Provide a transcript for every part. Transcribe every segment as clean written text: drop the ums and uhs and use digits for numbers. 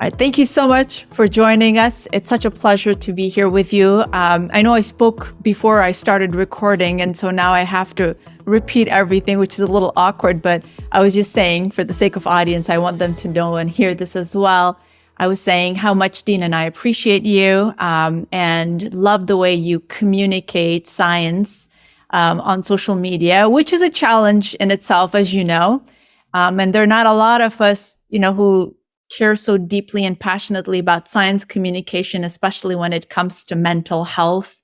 All right, thank you so much for joining us. It's such a pleasure to be here with you. I know I spoke before I started recording, and so now I have to repeat everything, which is a little awkward, but I was just saying, for the sake of audience, I want them to know and hear this as well. I was saying how much Dean and I appreciate you and love the way you communicate science on social media, which is a challenge in itself, as you know. And there are not a lot of us, who care so deeply and passionately about science communication, especially when it comes to mental health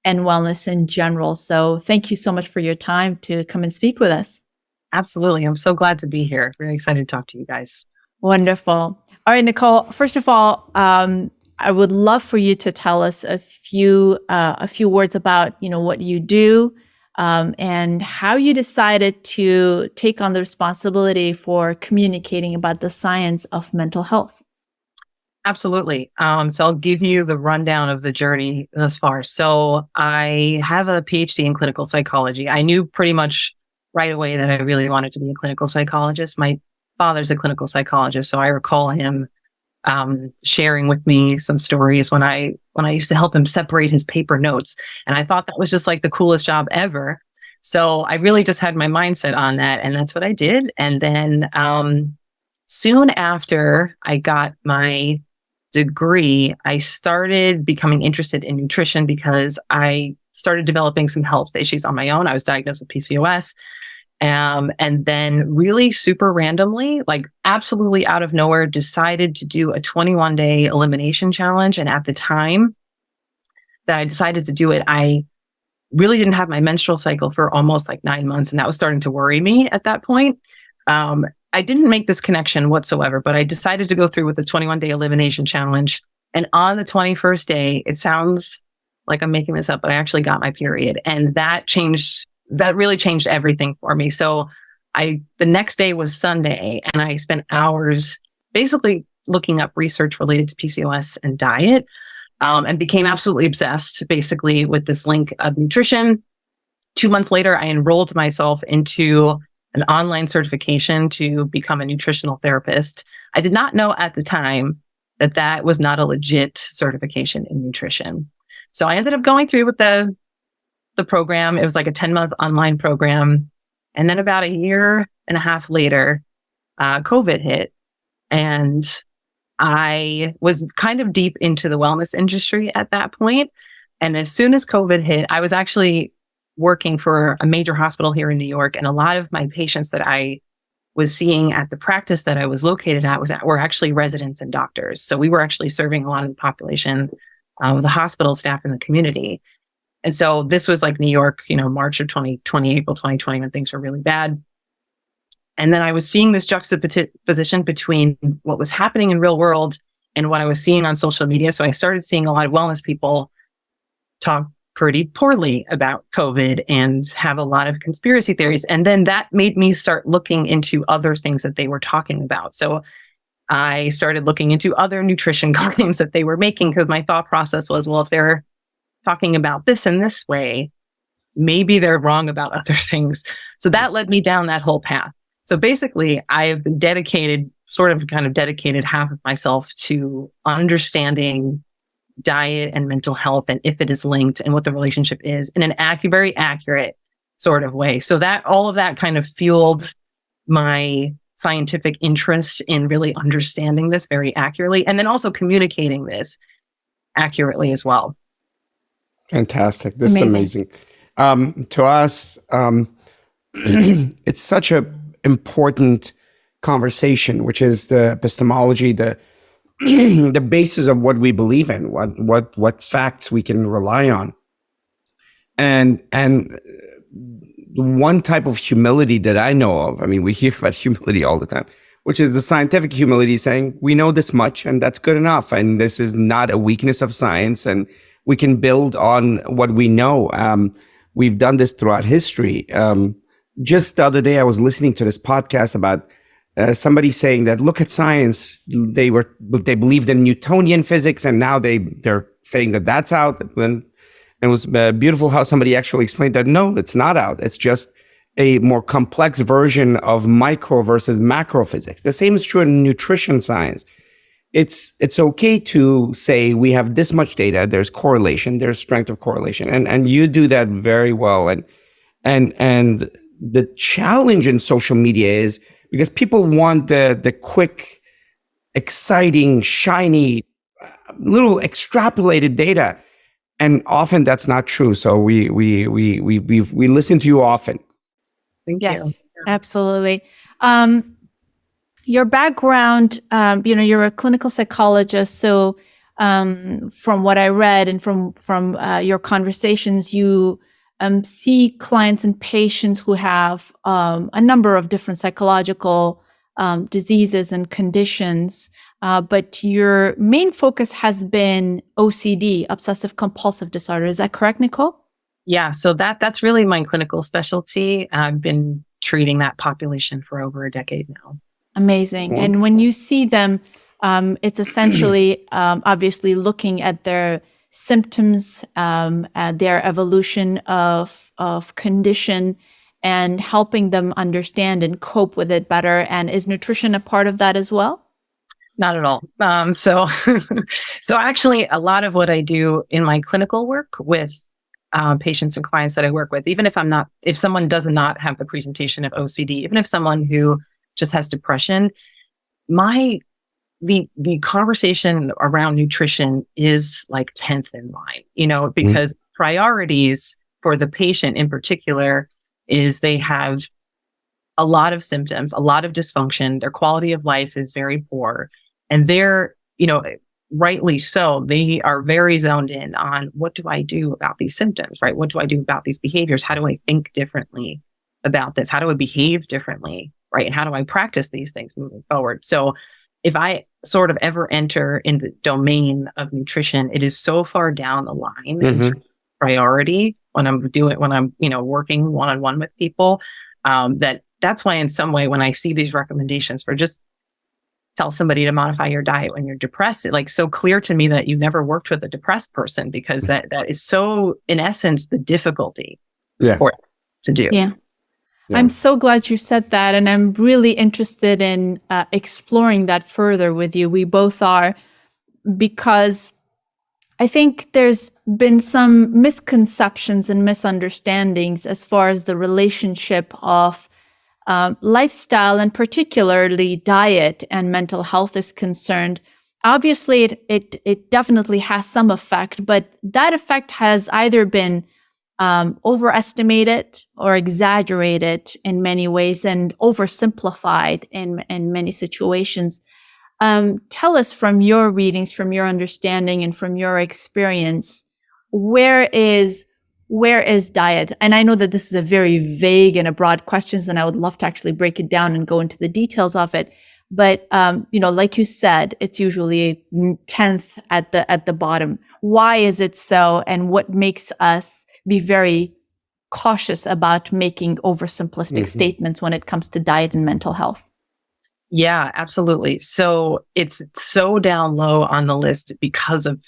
and wellness in general. So thank you so much for your time to come and speak with us. Absolutely. I'm so glad to be here. Very excited to talk to you guys. Wonderful. All right, Nicole, first of all, I would love for you to tell us a few words about, what you do and how you decided to take on the responsibility for communicating about the science of mental health. Absolutely. So I'll give you the rundown of the journey thus far. So I have a PhD in clinical psychology. I knew pretty much right away that I really wanted to be a clinical psychologist. My father's a clinical psychologist, so I recall him sharing with me some stories when I used to help him separate his paper notes. And I thought that was just like the coolest job ever. So I really just had my mindset on that, and that's what I did. And then soon after I got my degree, I started becoming interested in nutrition because I started developing some health issues on my own. I was diagnosed with PCOS. And then really super randomly, like absolutely out of nowhere, decided to do a 21-day elimination challenge. And at the time that I decided to do it, I really didn't have my menstrual cycle for almost like 9 months. And that was starting to worry me at that point. I didn't make this connection whatsoever, but I decided to go through with the 21-day elimination challenge. And on the 21st day, it sounds like I'm making this up, but I actually got my period. And that really changed everything for me. So the next day was Sunday, and I spent hours basically looking up research related to PCOS and diet, and became absolutely obsessed basically with this link of nutrition. 2 months later, I enrolled myself into an online certification to become a nutritional therapist. I did not know at the time that that was not a legit certification in nutrition. So I ended up going through with the program. It was like a 10-month online program. And then about 1.5 years later, COVID hit. And I was kind of deep into the wellness industry at that point. And as soon as COVID hit, I was actually working for a major hospital here in New York. And a lot of my patients that I was seeing at the practice that I was located at were actually residents and doctors. So we were actually serving a lot of the population, the hospital staff in the community. And so this was like New York, March of 2020, April 2020, when things were really bad. And then I was seeing this juxtaposition between what was happening in real world and what I was seeing on social media. So I started seeing a lot of wellness people talk pretty poorly about COVID and have a lot of conspiracy theories. And then that made me start looking into other things that they were talking about. So I started looking into other nutrition claims that they were making, because my thought process was, well, if they're talking about this in this way, maybe they're wrong about other things. So that led me down that whole path. So basically, I've dedicated half of myself to understanding diet and mental health, and if it is linked, and what the relationship is, in an very accurate sort of way. So that all of that kind of fueled my scientific interest in really understanding this very accurately, and then also communicating this accurately as well. Fantastic. This is amazing. To us, it's such a important conversation, which is the epistemology, the the basis of what we believe in, what facts we can rely on. And one type of humility that I know of, I mean, we hear about humility all the time, which is the scientific humility, saying we know this much and that's good enough. And this is not a weakness of science, and we can build on what we know. We've done this throughout history. Just the other day, I was listening to this podcast about somebody saying that, look at science. They believed in Newtonian physics, and now they're saying that that's out. And it was beautiful how somebody actually explained that, no, it's not out. It's just a more complex version of micro versus macro physics. The same is true in nutrition science. it's okay to say we have this much data, there's correlation, there's strength of correlation, and you do that very well. And the challenge in social media is because people want the quick, exciting, shiny, little extrapolated data, and often that's not true. So we listen to you often. Thank you. Yes, absolutely. Your background, you're a clinical psychologist. So from what I read and from your conversations, you see clients and patients who have a number of different psychological diseases and conditions. But your main focus has been OCD, obsessive compulsive disorder. Is that correct, Nicole? Yeah, so that's really my clinical specialty. I've been treating that population for over a decade now. Amazing. And when you see them, it's essentially obviously looking at their symptoms, at their evolution of condition, and helping them understand and cope with it better. And is nutrition a part of that as well? Not at all. So actually, a lot of what I do in my clinical work with patients and clients that I work with, even if someone does not have the presentation of OCD, even if someone who just has depression, the conversation around nutrition is like 10th in line, because priorities for the patient in particular is they have a lot of symptoms, a lot of dysfunction. Their quality of life is very poor, and they're, rightly so, they are very zoned in on what do I do about these symptoms, right? What do I do about these behaviors? How do I think differently about this? How do I behave differently, right? And how do I practice these things moving forward? So if I sort of ever enter in the domain of nutrition, it is so far down the line in terms of priority when I'm working one-on-one with people, that's why in some way, when I see these recommendations for just tell somebody to modify your diet when you're depressed, it's like so clear to me that you've never worked with a depressed person, because that is so, in essence, the difficulty for it to do. Yeah. I'm so glad you said that. And I'm really interested in exploring that further with you. We both are, because I think there's been some misconceptions and misunderstandings as far as the relationship of lifestyle, and particularly diet and mental health is concerned. Obviously, it definitely has some effect, but that effect has either been overestimated or exaggerated in many ways, and oversimplified in many situations. Tell us, from your readings, from your understanding, and from your experience, where is diet? And I know that this is a very vague and a broad question, and I would love to actually break it down and go into the details of it. But like you said, it's usually 10th at the bottom. Why is it so? And what makes us be very cautious about making oversimplistic statements when it comes to diet and mental health? Yeah, absolutely. So it's so down low on the list because of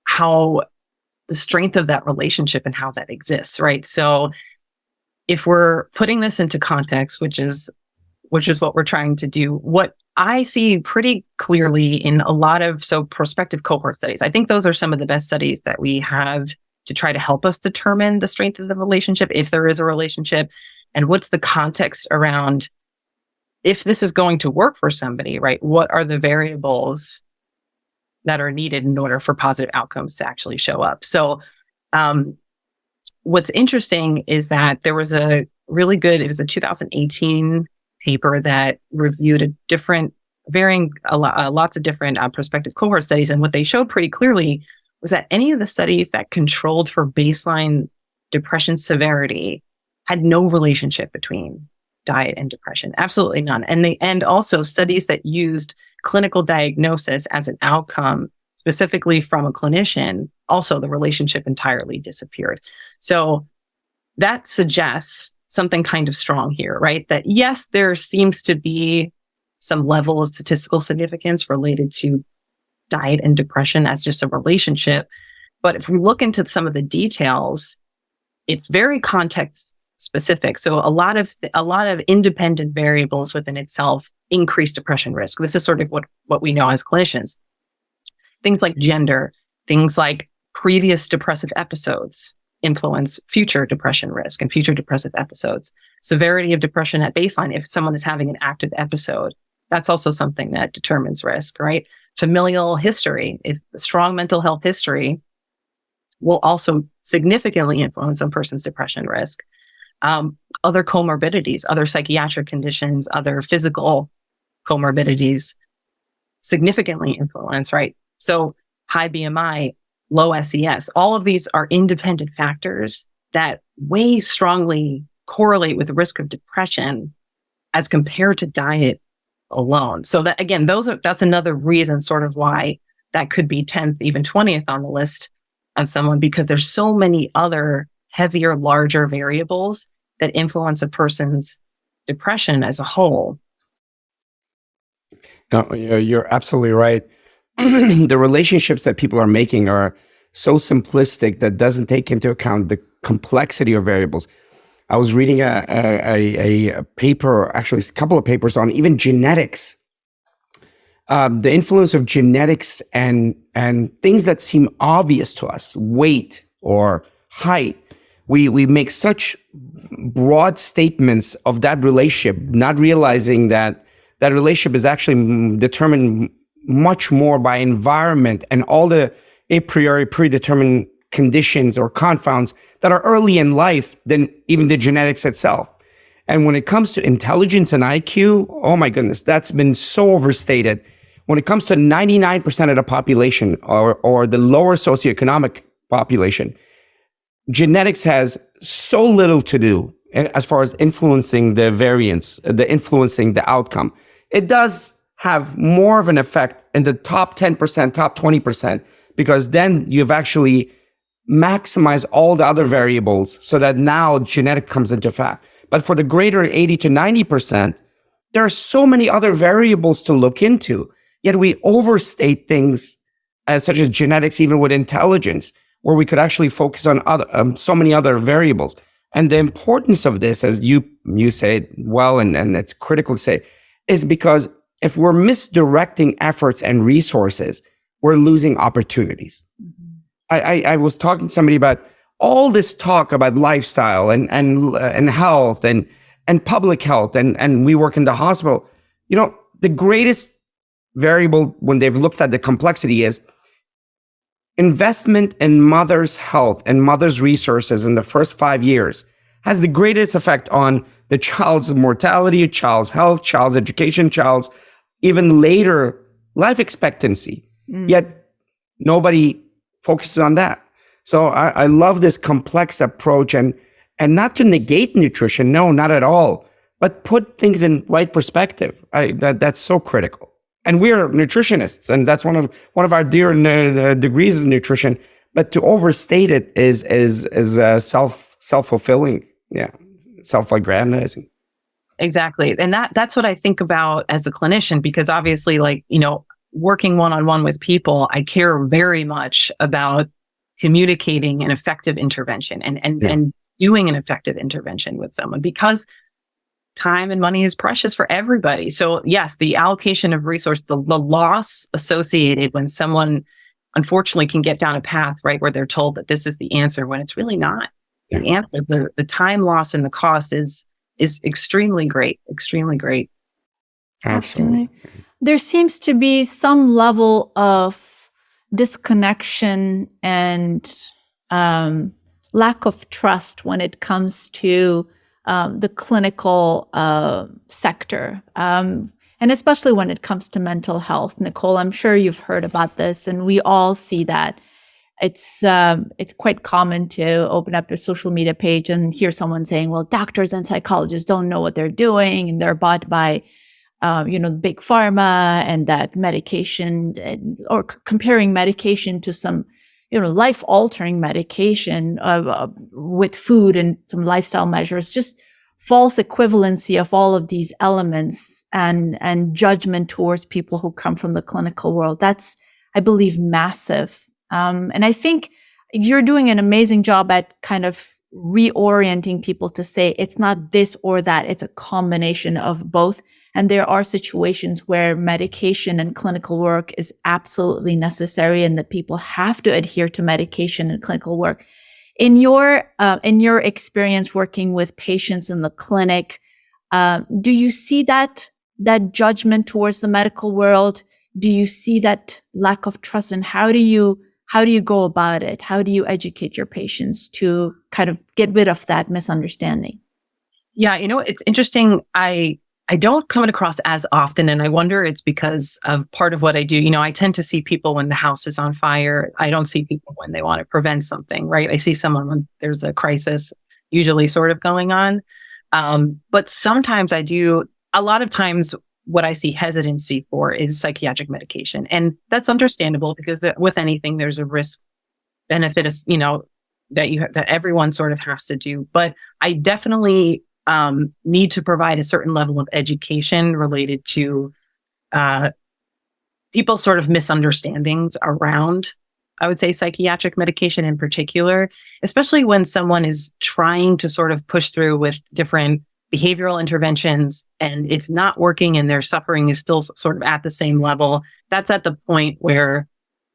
how the strength of that relationship and how that exists, right? So if we're putting this into context, which is what we're trying to do, what I see pretty clearly in a lot of prospective cohort studies, I think those are some of the best studies that we have to try to help us determine the strength of the relationship, if there is a relationship, and what's the context around if this is going to work for somebody, right? What are the variables that are needed in order for positive outcomes to actually show up? So what's interesting is that there was it was a 2018 paper that reviewed lots of different prospective cohort studies. And what they showed pretty clearly was that any of the studies that controlled for baseline depression severity had no relationship between diet and depression, absolutely none. And also studies that used clinical diagnosis as an outcome, specifically from a clinician, also the relationship entirely disappeared. So that suggests something kind of strong here, right? That yes, there seems to be some level of statistical significance related to diet and depression as just a relationship. But if we look into some of the details, it's very context specific. So a lot of independent variables within itself increase depression risk. This is sort of what we know as clinicians. Things like gender, things like previous depressive episodes influence future depression risk and future depressive episodes. Severity of depression at baseline, if someone is having an active episode, that's also something that determines risk, right? Familial history, if strong mental health history will also significantly influence a person's depression risk. Other comorbidities, other psychiatric conditions, other physical comorbidities significantly influence, right? So high BMI, low SES, all of these are independent factors that way strongly correlate with the risk of depression as compared to diet alone. So that, again, that's another reason sort of why that could be 10th, even 20th on the list of someone, because there's so many other heavier, larger variables that influence a person's depression as a whole. No, you're absolutely right. The relationships that people are making are so simplistic that doesn't take into account the complexity of variables. I was reading a paper, actually a couple of papers on even genetics, the influence of genetics and things that seem obvious to us, weight or height. We make such broad statements of that relationship, not realizing that that relationship is actually determined much more by environment and all the a priori predetermined conditions or confounds that are early in life than even the genetics itself. And when it comes to intelligence and IQ, oh my goodness, that's been so overstated. When it comes to 99% of the population or the lower socioeconomic population, genetics has so little to do as far as influencing the variance, influencing the outcome. It does have more of an effect in the top 10%, top 20%, because then you've actually maximized all the other variables so that now genetic comes into fact. But for the greater 80 to 90%, there are so many other variables to look into, yet we overstate things such as genetics, even with intelligence, where we could actually focus on other so many other variables. And the importance of this, as you say it well, and it's critical to say, is because if we're misdirecting efforts and resources, we're losing opportunities. I was talking to somebody about all this talk about lifestyle and health and public health, and we work in the hospital. You know, the greatest variable when they've looked at the complexity is investment in mother's health and mother's resources in the first 5 years has the greatest effect on the child's mortality, child's health, child's education, child's even later life expectancy. Yet nobody focuses on that. So I love this complex approach and not to negate nutrition, no, not at all, but put things in right perspective. That's so critical. And we are nutritionists, and that's one of our dear degrees is nutrition. But to overstate it is self-fulfilling, self-aggrandizing. Exactly, and that's what I think about as a clinician, because obviously, like, you know, working one-on-one with people, I care very much about communicating an effective intervention and doing an effective intervention with someone, because time and money is precious for everybody. So yes, the allocation of resource, the loss associated when someone unfortunately can get down a path, right, where they're told that this is the answer when it's really not. The answer, the time loss and the cost is extremely great, extremely great. Absolutely. There seems to be some level of disconnection and lack of trust when it comes to the clinical sector, and especially when it comes to mental health. Nicole, I'm sure you've heard about this, and we all see that. It's quite common to open up your social media page and hear someone saying, well, doctors and psychologists don't know what they're doing, and they're bought by big pharma, and that medication, or comparing medication to some, life-altering medication with food and some lifestyle measures, just false equivalency of all of these elements and judgment towards people who come from the clinical world. That's, I believe, massive. And I think you're doing an amazing job at kind of reorienting people to say it's not this or that, it's a combination of both. And there are situations where medication and clinical work is absolutely necessary and that people have to adhere to medication and clinical work. In your experience working with patients in the clinic, do you see that judgment towards the medical world? Do you see that lack of trust? And how do you go about it? How do you educate your patients to kind of get rid of that misunderstanding? Yeah, it's interesting. I don't come across as often, and I wonder it's because of part of what I do. I tend to see people when the house is on fire. I don't see people when they want to prevent something, right? I see someone when there's a crisis, usually sort of going on. But sometimes I do, a lot of times what I see hesitancy for is psychiatric medication. And that's understandable because with anything, there's a risk benefit, that everyone sort of has to do. But I definitely need to provide a certain level of education related to people's sort of misunderstandings around, I would say, psychiatric medication in particular, especially when someone is trying to sort of push through with different behavioral interventions and it's not working and their suffering is still sort of at the same level. That's at the point where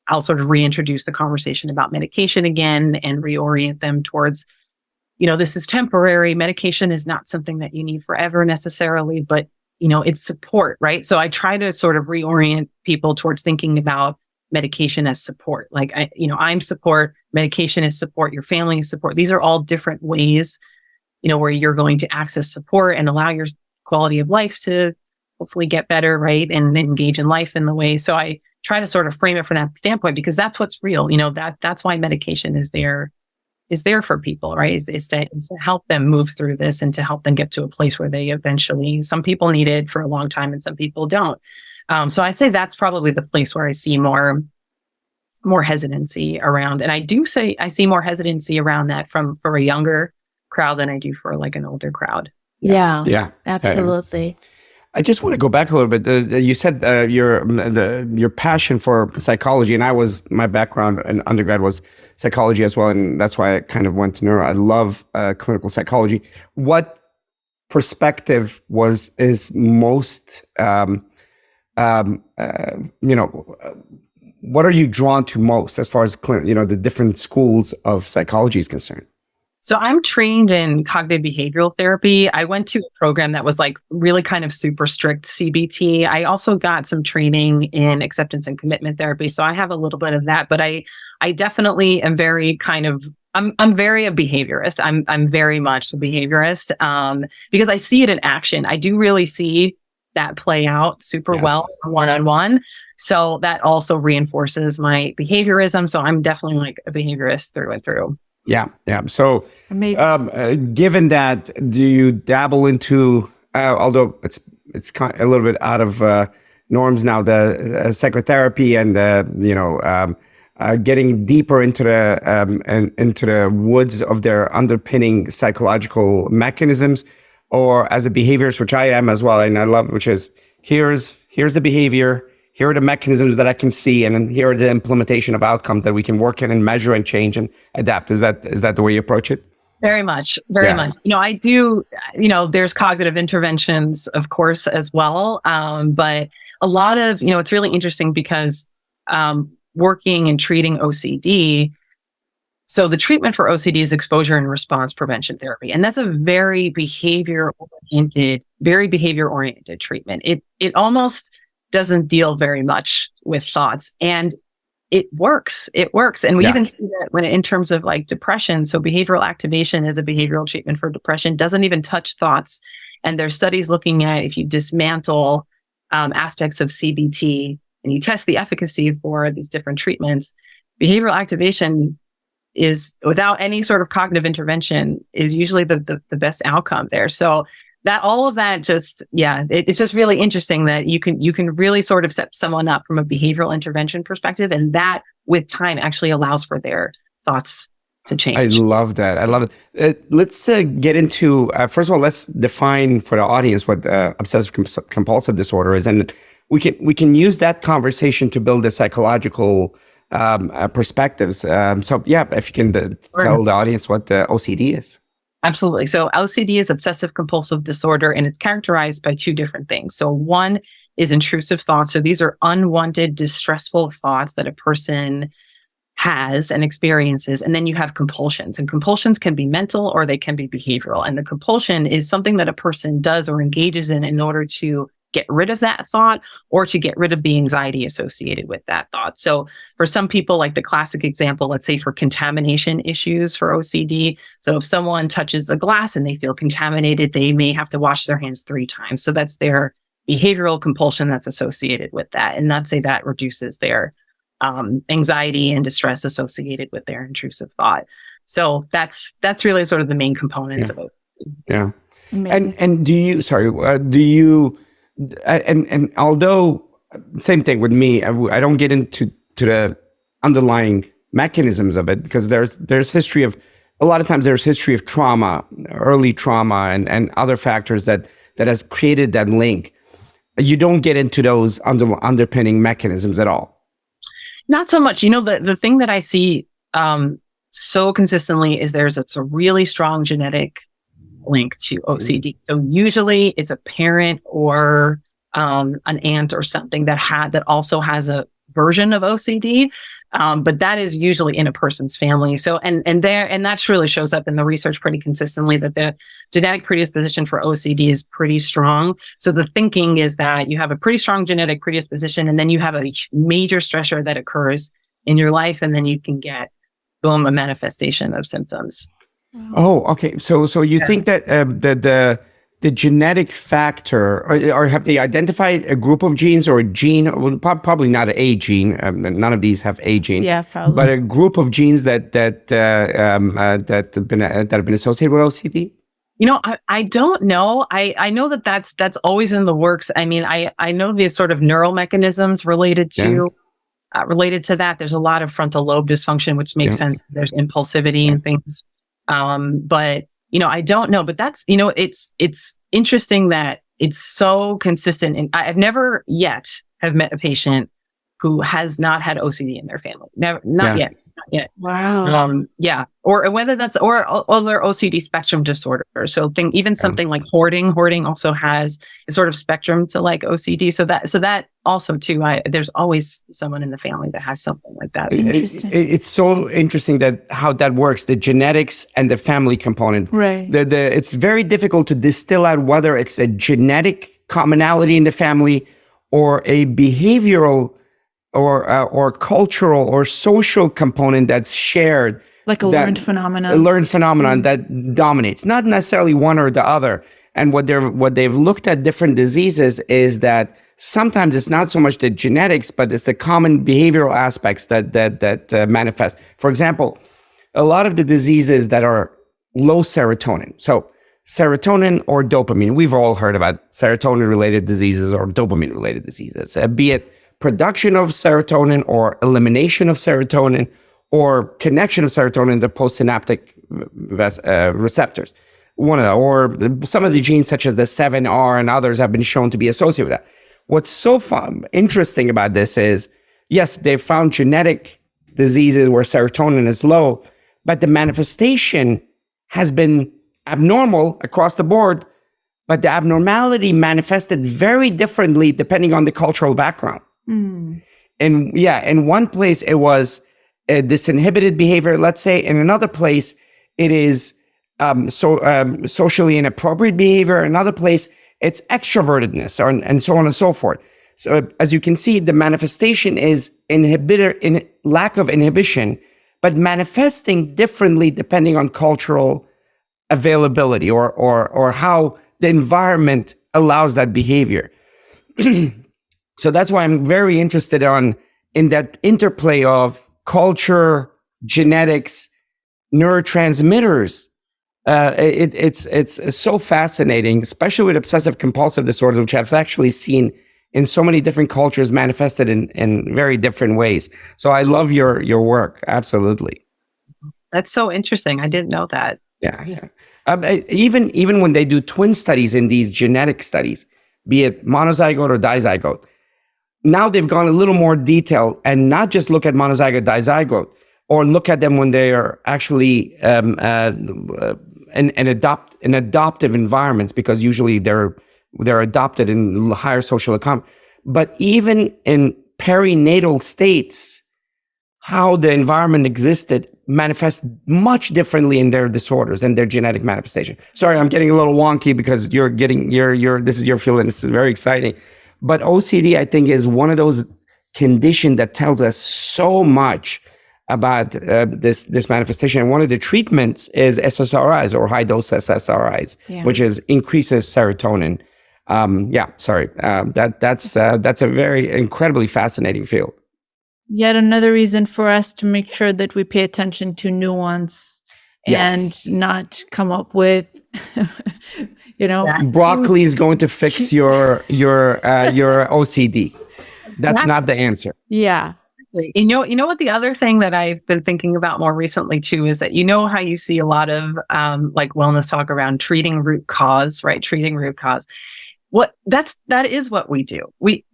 I'll sort of reintroduce the conversation about medication again and reorient them towards, this is temporary. Medication is not something that you need forever necessarily, but, it's support, right? So I try to sort of reorient people towards thinking about medication as support. Like, I'm support, medication is support, your family is support. These are all different ways, where you're going to access support and allow your quality of life to hopefully get better, right? And engage in life in the way. So I try to sort of frame it from that standpoint because that's what's real. That's why medication is there for people, right? Is to help them move through this and to help them get to a place where they eventually, some people need it for a long time and some people don't. So I'd say that's probably the place where I see more hesitancy around. And I do say I see more hesitancy around that for a younger crowd than I do for like an older crowd. Yeah, absolutely. I just want to go back a little bit. You said your passion for psychology, and my background in undergrad was psychology as well, and that's why I kind of went to neuro. I love clinical psychology. What perspective is most, what are you drawn to most as far as the different schools of psychology is concerned? So I'm trained in cognitive behavioral therapy. I went to a program that was like really kind of super strict CBT. I also got some training in acceptance and commitment therapy. So I have a little bit of that, but I definitely am very kind of, I'm very a behaviorist. I'm very much a behaviorist because I see it in action. I do really see that play out super well one-on-one. So that also reinforces my behaviorism. So I'm definitely like a behaviorist through and through. Yeah. So, amazing. Given that, do you dabble into, although it's kind of a little bit out of norms now, the psychotherapy and getting deeper into the woods of their underpinning psychological mechanisms, or as a behaviorist, which I am as well, and I love, which is here's the behavior. Here are the mechanisms that I can see, and then here are the implementation of outcomes that we can work in and measure and change and adapt. Is that the way you approach it? Very much. I do, there's cognitive interventions, of course, as well. But a lot of, it's really interesting because working and treating OCD, so the treatment for OCD is exposure and response prevention therapy. And that's a very behavior-oriented treatment. It almost doesn't deal very much with thoughts, and it works. And we even see that when in terms of like depression. So behavioral activation is a behavioral treatment for depression, doesn't even touch thoughts. And there's studies looking at if you dismantle aspects of CBT and you test the efficacy for these different treatments, behavioral activation is, without any sort of cognitive intervention, is usually the best outcome there. So that all of that it's just really interesting that you can really sort of set someone up from a behavioral intervention perspective, and that with time actually allows for their thoughts to change. I love that. I love it. Let's get into first of all, let's define for the audience what obsessive compulsive disorder is, and we can use that conversation to build a psychological perspectives. So yeah, if you can tell the audience what the OCD is. Absolutely. So OCD is obsessive compulsive disorder, and it's characterized by two different things. So one is intrusive thoughts. So these are unwanted, distressful thoughts that a person has and experiences. And then you have compulsions, and compulsions can be mental or they can be behavioral. And the compulsion is something that a person does or engages in order to get rid of that thought or to get rid of the anxiety associated with that thought. So for some people, like the classic example, let's say for contamination issues for OCD. So if someone touches a glass and they feel contaminated, they may have to wash their hands 3 times. So that's their behavioral compulsion that's associated with that. And not say that reduces their anxiety and distress associated with their intrusive thought. So that's really sort of the main components of OCD. Yeah. Amazing. And do you and although same thing with me, I don't get into the underlying mechanisms of it, because there's history of, a lot of times there's history of trauma, early trauma and other factors that has created that link. You don't get into those underpinning mechanisms at all. Not so much. The thing that I see so consistently is there's a really strong genetic link to OCD. So usually it's a parent or an aunt or something that also has a version of OCD, but that is usually in a person's family. So and that really shows up in the research pretty consistently, that the genetic predisposition for OCD is pretty strong. So the thinking is that you have a pretty strong genetic predisposition, and then you have a major stressor that occurs in your life, and then you can get, boom, a manifestation of symptoms. Oh, okay. So you think that the genetic factor, or have they identified a group of genes or a gene? Well, probably not a gene. None of these have a gene. Yeah, probably. But a group of genes that have been associated with OCD. I don't know. I know that's always in the works. I mean, I know the sort of neural mechanisms related to that. There's a lot of frontal lobe dysfunction, which makes sense. There's impulsivity and things. But I don't know, but that's, it's interesting that it's so consistent. And I've never yet have met a patient who has not had OCD in their family. Never, not yet. Wow. Or whether that's, or other OCD spectrum disorder. So something like hoarding also has a sort of spectrum to like OCD. So that also too, there's always someone in the family that has something like that. Interesting. It's so interesting how that works, the genetics and the family component. Right. It's very difficult to distill out whether it's a genetic commonality in the family or a behavioral or cultural or social component that's shared. Like a learned phenomenon. A learned phenomenon that dominates, not necessarily one or the other. And what they've looked at different diseases is that sometimes it's not so much the genetics, but it's the common behavioral aspects that manifest. For example, a lot of the diseases that are low serotonin. So serotonin or dopamine, we've all heard about serotonin-related diseases or dopamine-related diseases, be it production of serotonin or elimination of serotonin or connection of serotonin to postsynaptic receptors. Or some of the genes such as the 7R and others have been shown to be associated with that. What's so interesting about this is, yes, they've found genetic diseases where serotonin is low, but the manifestation has been abnormal across the board, but the abnormality manifested very differently depending on the cultural background. And in one place it was disinhibited behavior, let's say. In another place it is socially inappropriate behavior. Another place it's extrovertedness, and so on and so forth. So as you can see, the manifestation is in lack of inhibition, but manifesting differently depending on cultural availability or how the environment allows that behavior. So that's why I'm very interested in that interplay of culture, genetics, neurotransmitters. It's so fascinating, especially with obsessive compulsive disorders, which I've actually seen in so many different cultures manifested in very different ways. So I love your work. Absolutely. That's so interesting. I didn't know that. Yeah. Even when they do twin studies in these genetic studies, be it monozygote or dizygote, Now they've gone a little more detail and not just look at monozygote, dizygote, or look at them when they are actually in adoptive environments, because usually they're adopted in higher social economy. But even in perinatal states, how the environment existed manifests much differently in their disorders and their genetic manifestation. Sorry, I'm getting a little wonky because this is your field and this is very exciting. But OCD, I think, is one of those conditions that tells us so much about this manifestation. And one of the treatments is SSRIs, or high dose SSRIs, which is increases serotonin. That's a very incredibly fascinating field. Yet another reason for us to make sure that we pay attention to nuance and not come up with, broccoli is going to fix your OCD. That's not the answer. Yeah. You know what the other thing that I've been thinking about more recently too is that how you see a lot of like wellness talk around treating root cause, right? Treating root cause. That is what we do. We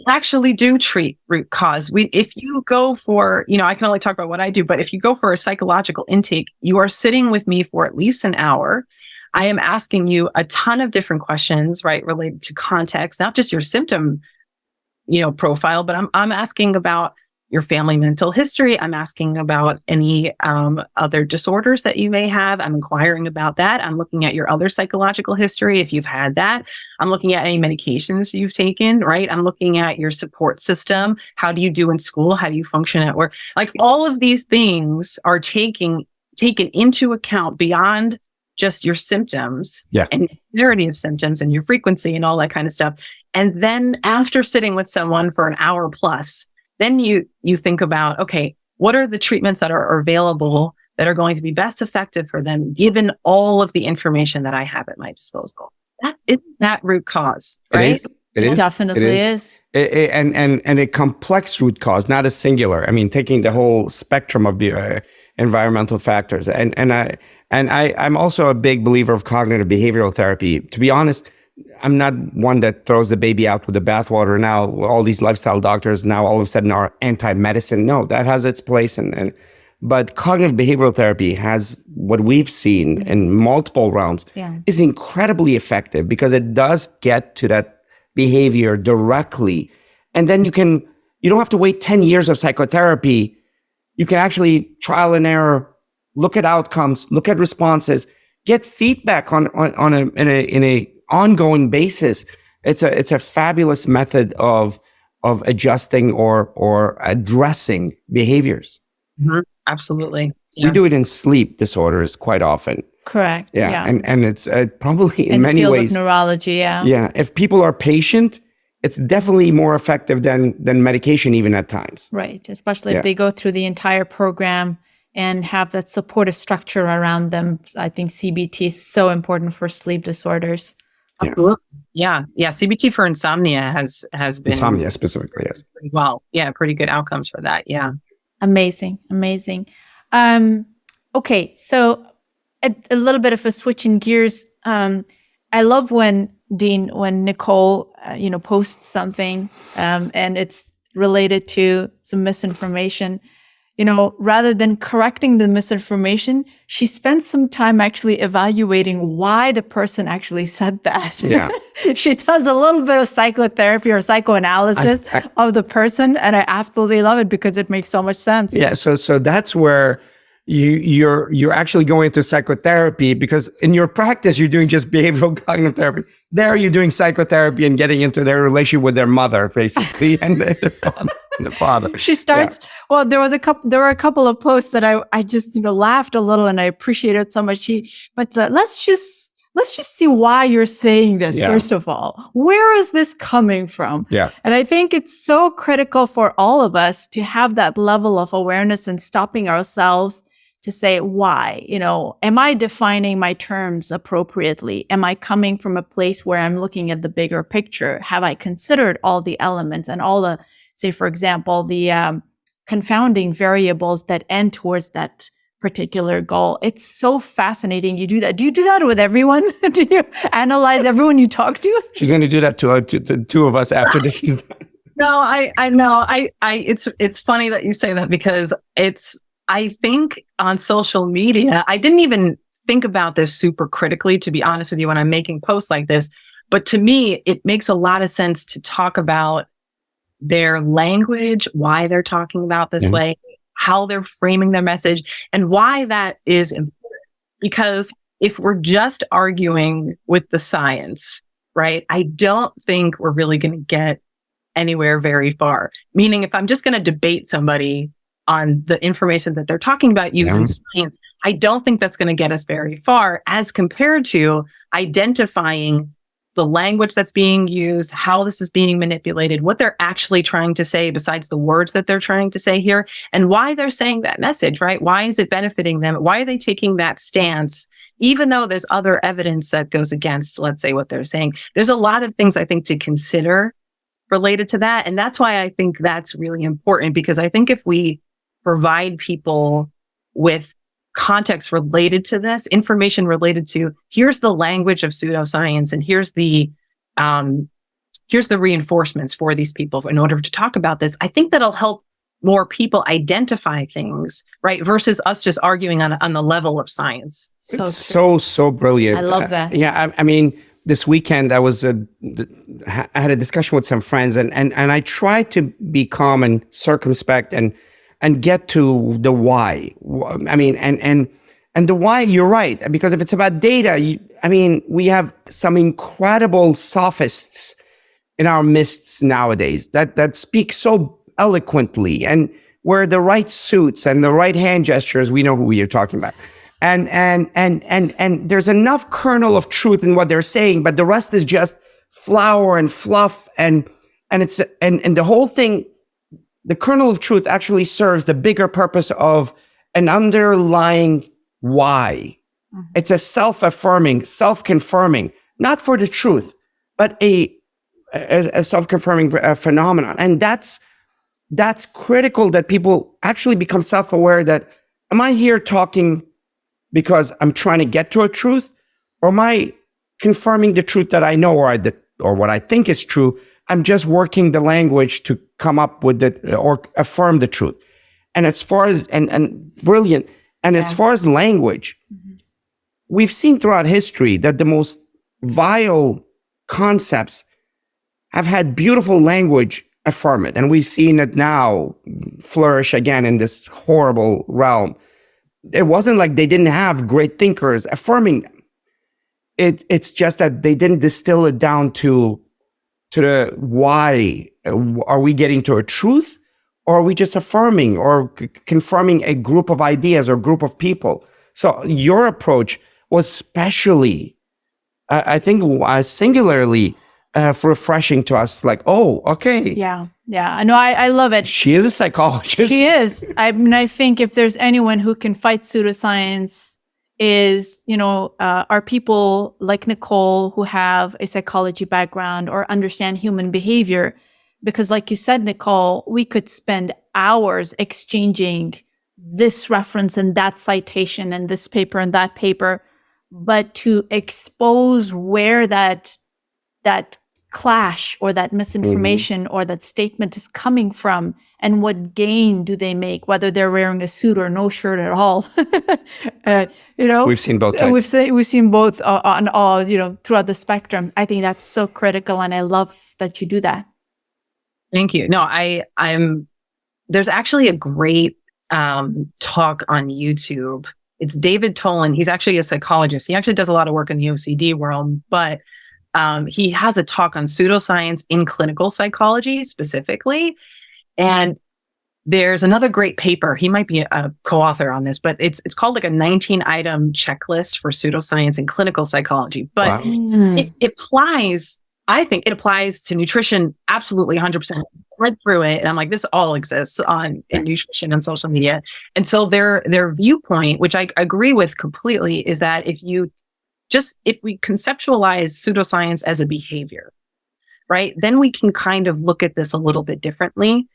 actually do treat root cause. If you go for, I can only talk about what I do, but if you go for a psychological intake, you are sitting with me for at least an hour. I am asking you a ton of different questions, right? Related to context, not just your symptom, profile, but I'm asking about your family mental history. I'm asking about any other disorders that you may have. I'm inquiring about that. I'm looking at your other psychological history, if you've had that. I'm looking at any medications you've taken, right? I'm looking at your support system. How do you do in school? How do you function at work? Like, all of these things are taken into account beyond just your symptoms and severity of symptoms and your frequency and all that kind of stuff. And then after sitting with someone for an hour plus, then you think about, okay, what are the treatments that are available that are going to be best effective for them, given all of the information that I have at my disposal? Isn't that root cause, right? It is. Definitely is. And a complex root cause, not a singular. I mean, taking the whole spectrum of the environmental factors. I'm also a big believer of cognitive behavioral therapy. To be honest, I'm not one that throws the baby out with the bathwater. Now, all these lifestyle doctors now all of a sudden are anti-medicine. No, that has its place. But cognitive behavioral therapy has, what we've seen in multiple realms, is incredibly effective, because it does get to that behavior directly. And then you don't have to wait 10 years of psychotherapy. You can actually trial and error, look at outcomes, look at responses, get feedback in a ongoing basis. It's a fabulous method of adjusting or addressing behaviors. Mm-hmm. Absolutely. Yeah. We do it in sleep disorders quite often. Correct. Yeah. And it's probably in many the field ways of neurology. Yeah. If people are patient, it's definitely more effective than medication, even at times. Right. Especially if they go through the entire program and have that supportive structure around them. I think CBT is so important for sleep disorders. Yeah. CBT for insomnia has been insomnia specifically. Yes. Pretty well. Yeah. Pretty good outcomes for that. Yeah. Amazing. Okay. So a little bit of a switch in gears. I love when Nicole, posts something, and it's related to some misinformation. Rather than correcting the misinformation, she spends some time actually evaluating why the person actually said that. Yeah. She does a little bit of psychotherapy or psychoanalysis of the person, and I absolutely love it because it makes so much sense. Yeah. So that's where you're actually going into psychotherapy, because in your practice you're doing just behavioral cognitive therapy. There you're doing psychotherapy and getting into their relationship with their mother, basically, and the father. She starts. Yeah. Well, there were a couple of posts that I just laughed a little, and I appreciated so much. Let's just see why you're saying this. Yeah. First of all, where is this coming from? Yeah. And I think it's so critical for all of us to have that level of awareness and stopping ourselves to say, why? Am I defining my terms appropriately? Am I coming from a place where I'm looking at the bigger picture? Have I considered all the elements and all the, say, for example, the confounding variables that end towards that particular goal. It's so fascinating you do that. Do you do that with everyone? Do you analyze everyone you talk to? She's going to do that to the two of us after this is done. No, I know. It's funny that you say that because I think on social media, I didn't even think about this super critically, to be honest with you, when I'm making posts like this. But to me, it makes a lot of sense to talk about their language, why they're talking about this way, how they're framing their message, and why that is important. Because if we're just arguing with the science, right, I don't think we're really going to get anywhere very far. Meaning, if I'm just going to debate somebody on the information that they're talking about using science, I don't think that's going to get us very far as compared to identifying the language that's being used, how this is being manipulated, what they're actually trying to say besides the words that they're trying to say here, and why they're saying that message, right? Why is it benefiting them? Why are they taking that stance? Even though there's other evidence that goes against, let's say, what they're saying. There's a lot of things I think to consider related to that. And that's why I think that's really important, because I think if we provide people with context related to this, information related to, here's the language of pseudoscience, and here's the reinforcements for these people in order to talk about this, I think that'll help more people identify things, right? Versus us just arguing on the level of science. So brilliant. I love that. I mean, this weekend I had a discussion with some friends, and I tried to be calm and circumspect and get to the why. I mean, and the why, you're right, because if it's about data, we have some incredible sophists in our midst nowadays that speak so eloquently and wear the right suits and the right hand gestures. We know who you're talking about. And there's enough kernel of truth in what they're saying, but the rest is just flour and fluff, and the whole thing, the kernel of truth actually serves the bigger purpose of an underlying why. Mm-hmm. It's a self-affirming, self-confirming, not for the truth, but a self-confirming phenomenon. And that's critical, that people actually become self-aware that, am I here talking because I'm trying to get to a truth, or am I confirming the truth that I know, or what I think is true? I'm just working the language to come up with or affirm the truth. And as far as, and brilliant. And as far as language, we've seen throughout history that the most vile concepts have had beautiful language affirm it. And we've seen it now flourish again in this horrible realm. It wasn't like they didn't have great thinkers affirming them. It's just that they didn't distill it down to the why. Are we getting to a truth, or are we just affirming or confirming a group of ideas or group of people? So your approach was especially, I think, singularly refreshing to us. Like, oh, okay. Yeah. I know. I love it. She is a psychologist. She is. I mean, I think if there's anyone who can fight pseudoscience, is, are people like Nicole who have a psychology background or understand human behavior. Because like you said, Nicole, we could spend hours exchanging this reference and that citation and this paper and that paper, but to expose where that clash or that misinformation or that statement is coming from, and what gain do they make, whether they're wearing a suit or no shirt at all. We've seen both types. We've seen both on all, throughout the spectrum. I think that's so critical, and I love that you do that. Thank you. No, I'm. There's actually a great talk on YouTube. It's David Tolan. He's actually a psychologist. He actually does a lot of work in the OCD world, but he has a talk on pseudoscience in clinical psychology specifically. And there's another great paper. He might be a co-author on this, but it's called like a 19-item checklist for pseudoscience in clinical psychology. But it applies, I think it applies to nutrition absolutely 100%. I read through it and I'm like, this all exists in nutrition and social media. And so their viewpoint, which I agree with completely, is that if we conceptualize pseudoscience as a behavior, right, then we can kind of look at this a little bit differently.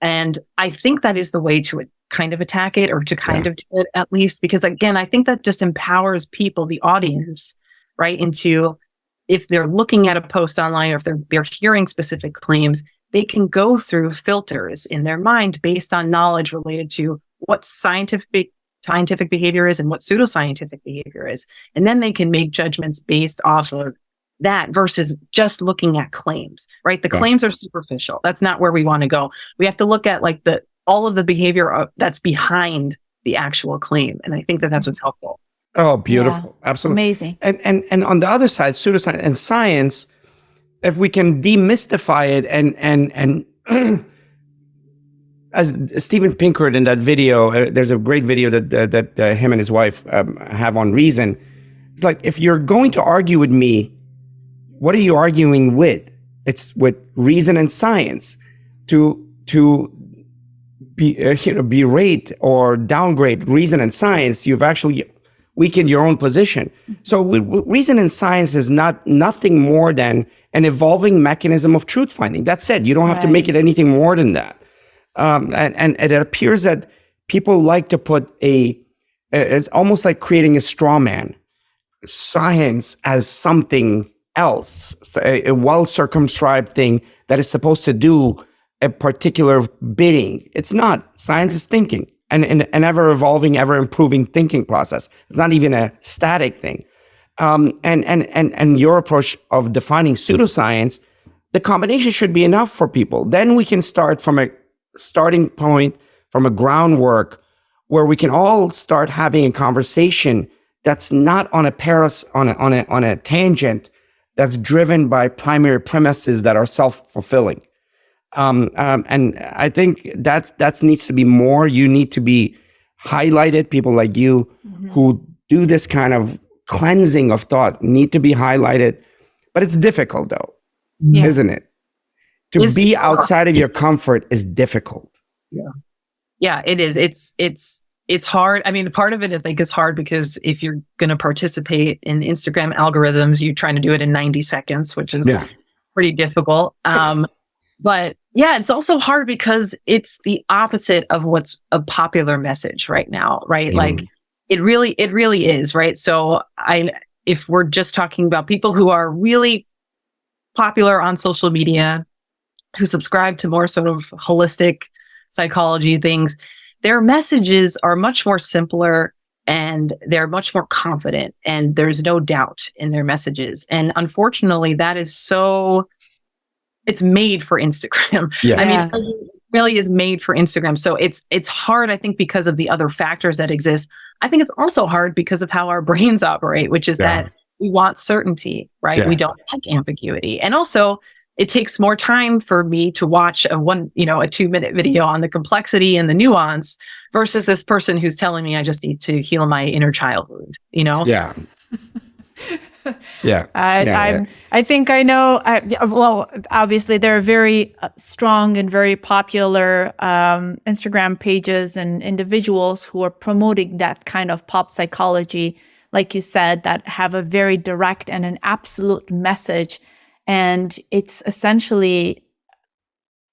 And I think that is the way to kind of attack it or to kind of do it at least, because again, I think that just empowers people, the audience, right, into, if they're looking at a post online or if they're hearing specific claims, they can go through filters in their mind based on knowledge related to what scientific behavior is and what pseudoscientific behavior is. And then they can make judgments based off of that versus just looking at claims, right? The claims are superficial. That's not where we want to go. We have to look at like all of the behavior that's behind the actual claim. And I think that that's what's helpful. Oh, beautiful. Yeah. Absolutely. Amazing. And on the other side, pseudoscience and science, if we can demystify it and as Steven Pinker in that video, there's a great video that him and his wife have on Reason. It's like, if you're going to argue with me, what are you arguing with? It's with reason and science. To berate or downgrade reason and science, you've actually weakened your own position. So reason and science is nothing more than an evolving mechanism of truth finding. That said, you don't have to make it anything more than that. And it appears that people like to put it's almost like creating a straw man, science as something else, a well-circumscribed thing that is supposed to do a particular bidding. It's not. Science is thinking, and an ever-evolving, ever-improving thinking process. It's not even a static thing. And your approach of defining pseudoscience, the combination should be enough for people. Then we can start from a starting point, from a groundwork where we can all start having a conversation that's not on a tangent, that's driven by primary premises that are self-fulfilling. And I think that needs to be more. You need to be highlighted. People like you who do this kind of cleansing of thought need to be highlighted. But it's difficult though, isn't it? To be outside of your comfort is difficult. Yeah, it is. It's hard. I mean, part of it I think is hard because if you're going to participate in Instagram algorithms, you're trying to do it in 90 seconds, which is pretty difficult. But yeah, it's also hard because it's the opposite of what's a popular message right now, right? Like it really is, right? So if we're just talking about people who are really popular on social media, who subscribe to more sort of holistic psychology things, their messages are much more simpler and they're much more confident and there's no doubt in their messages. And unfortunately, that is it's made for Instagram. I mean, it really is made for Instagram. So it's hard, I think, because of the other factors that exist. I think it's also hard because of how our brains operate, which is that we want certainty, right? We don't like ambiguity. And also, it takes more time for me to watch a 2-minute video on the complexity and the nuance versus this person who's telling me I just need to heal my inner child wound, Yeah. I think I know. Well, obviously, there are very strong and very popular Instagram pages and individuals who are promoting that kind of pop psychology, like you said, that have a very direct and an absolute message. And it's essentially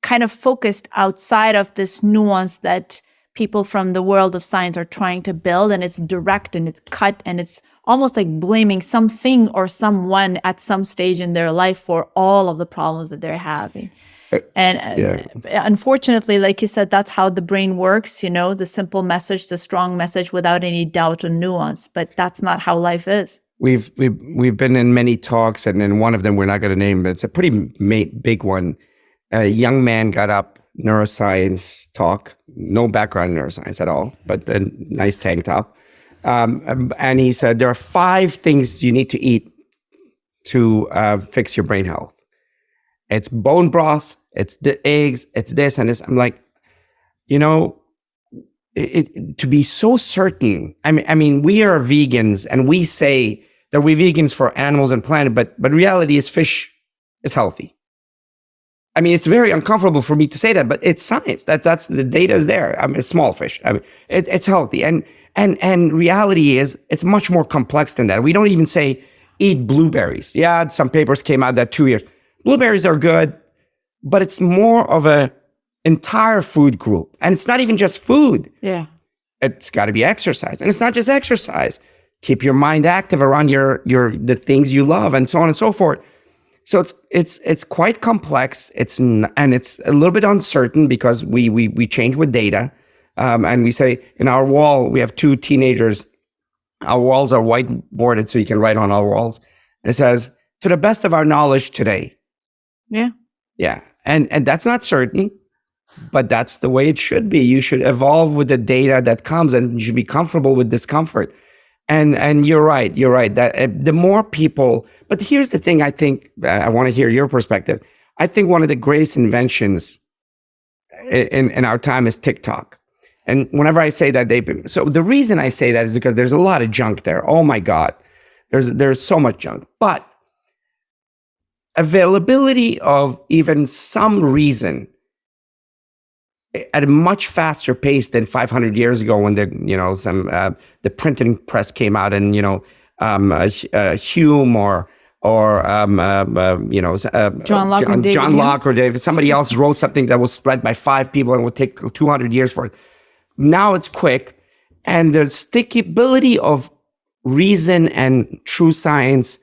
kind of focused outside of this nuance that people from the world of science are trying to build. And it's direct and it's cut and it's almost like blaming something or someone at some stage in their life for all of the problems that they're having. And unfortunately, like you said, that's how the brain works, the simple message, the strong message without any doubt or nuance. But that's not how life is. We've been in many talks, and in one of them we're not going to name, but it's a pretty big one. A young man got up, neuroscience talk, no background in neuroscience at all, but a nice tank top, and he said there are 5 things you need to eat to fix your brain health. It's bone broth, it's the eggs, it's this and this. I'm like, to be so certain. I mean, we are vegans and we say that we're vegans for animals and planet, but reality is fish is healthy. I mean, it's very uncomfortable for me to say that, but it's science. That's the data is there. I mean, it's small fish. I mean, it's healthy, and reality is it's much more complex than that. We don't even say eat blueberries. Yeah, some papers came out that 2 years. Blueberries are good, but it's more of a entire food group. And it's not even just food. Yeah. It's got to be exercise. And it's not just exercise. Keep your mind active around the things you love and so on and so forth. So it's quite complex. And it's a little bit uncertain because we change with data. And we say in our wall, we have 2 teenagers. Our walls are whiteboarded so you can write on our walls. And it says, to the best of our knowledge today. Yeah. Yeah. And that's not certain, but that's the way it should be. You should evolve with the data that comes, and you should be comfortable with discomfort. And you're right. That the more people, but here's the thing. I think I want to hear your perspective. I think one of the greatest inventions in our time is TikTok. And whenever I say that, so the reason I say that is because there's a lot of junk there. Oh my God, there's so much junk. But availability of even some reason at a much faster pace than 500 years ago when the printing press came out, and Hume or John Locke, John Locke, or somebody else wrote something that was spread by 5 people and would take 200 years for it. Now it's quick, and the stickability of reason and true science,